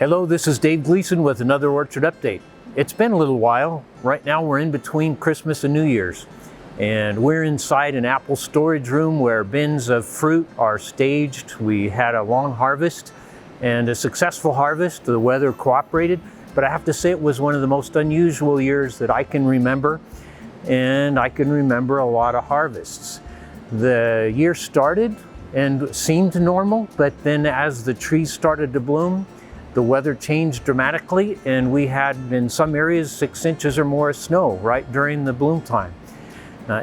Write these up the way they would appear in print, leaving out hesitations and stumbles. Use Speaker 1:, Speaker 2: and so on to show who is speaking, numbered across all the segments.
Speaker 1: Hello, this is Dave Gleason with another orchard update. It's been a little while. Right now we're in between Christmas and New Year's, and we're inside an apple storage room where bins of fruit are staged. We had a long harvest and a successful harvest. The weather cooperated, but I have to say it was one of the most unusual years that I can remember, and I can remember a lot of harvests. The year started and seemed normal, but then as the trees started to bloom, the weather changed dramatically, and we had in some areas 6 inches or more of snow right during the bloom time.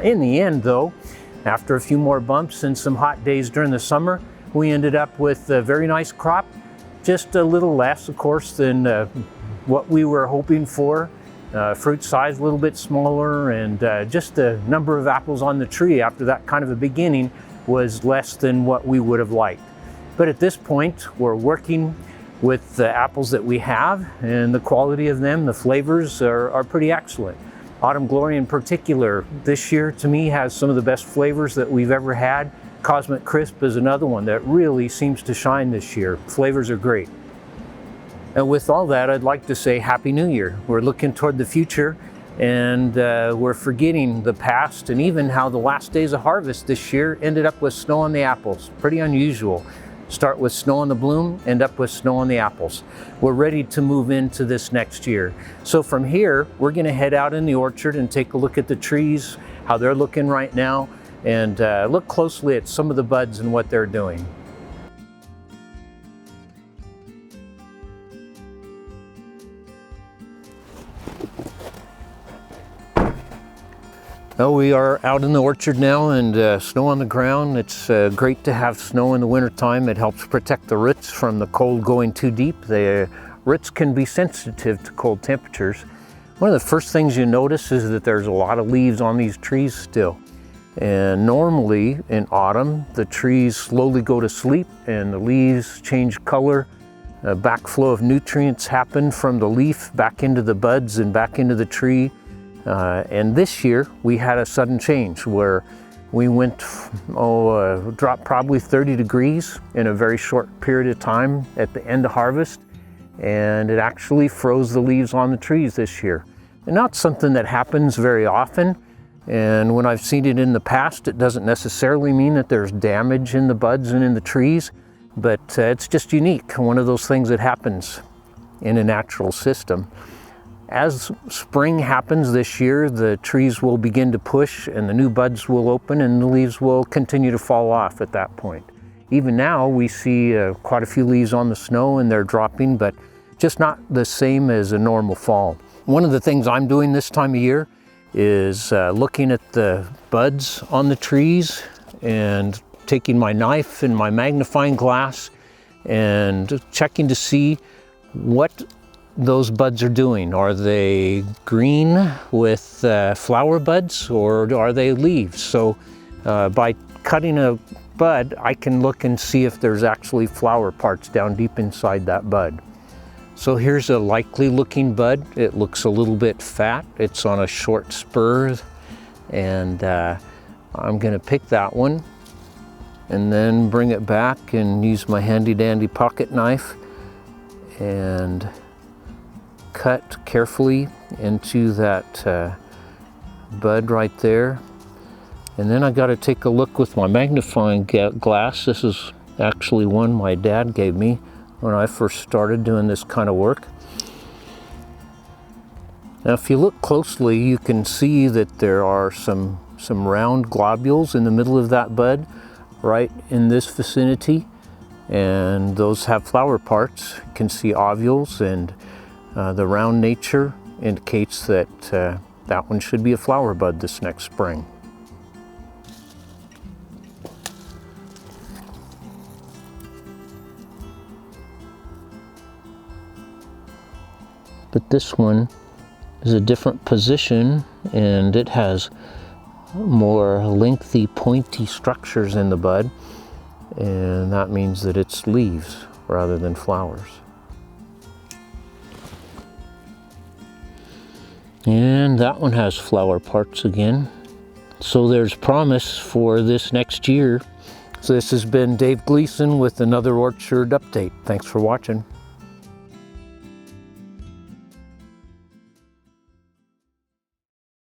Speaker 1: In the end though, after a few more bumps and some hot days during the summer, we ended up with a very nice crop, just a little less of course than what we were hoping for. Fruit size a little bit smaller, and just the number of apples on the tree after that kind of a beginning was less than what we would have liked. But at this point we're working with the apples that we have, and the quality of them, the flavors are pretty excellent. Autumn Glory in particular this year to me has some of the best flavors that we've ever had. Cosmic Crisp is another one that really seems to shine this year. Flavors are great. And with all that, I'd like to say Happy New Year. We're looking toward the future, and we're forgetting the past and even how the last days of harvest this year ended up with snow on the apples. Pretty unusual. Start with snow on the bloom, end up with snow on the apples. We're ready to move into this next year. So from here, we're gonna head out in the orchard and take a look at the trees, how they're looking right now, and look closely at some of the buds and what they're doing. Well, we are out in the orchard now, and snow on the ground. It's great to have snow in the wintertime. It helps protect the roots from the cold going too deep. The roots can be sensitive to cold temperatures. One of the first things you notice is that there's a lot of leaves on these trees still. And normally in autumn, the trees slowly go to sleep and the leaves change color. A backflow of nutrients happen from the leaf back into the buds and back into the tree. And this year we had a sudden change where we went, dropped probably 30 degrees in a very short period of time at the end of harvest, and it actually froze the leaves on the trees this year. And not something that happens very often, and when I've seen it in the past, it doesn't necessarily mean that there's damage in the buds and in the trees, but it's just unique, one of those things that happens in a natural system. As spring happens this year, the trees will begin to push and the new buds will open and the leaves will continue to fall off at that point. Even now we see quite a few leaves on the snow and they're dropping, but just not the same as a normal fall. One of the things I'm doing this time of year is looking at the buds on the trees and taking my knife and my magnifying glass and checking to see what those buds are doing. Are they green with flower buds, or are they leaves? So by cutting a bud, I can look and see if there's actually flower parts down deep inside that bud. So here's a likely looking bud. It looks a little bit fat. It's on a short spur, and I'm gonna pick that one and then bring it back and use my handy dandy pocket knife and cut carefully into that bud right there. And then I got to take a look with my magnifying glass. This is actually one my dad gave me when I first started doing this kind of work. Now if you look closely, you can see that there are some round globules in the middle of that bud right in this vicinity, and those have flower parts. You can see ovules, and the round nature indicates that that one should be a flower bud this next spring. But this one is a different position, and it has more lengthy, pointy structures in the bud, and that means that it's leaves rather than flowers. And that one has flower parts again. So there's promise for this next year. So this has been Dave Gleason with another orchard update. Thanks for watching.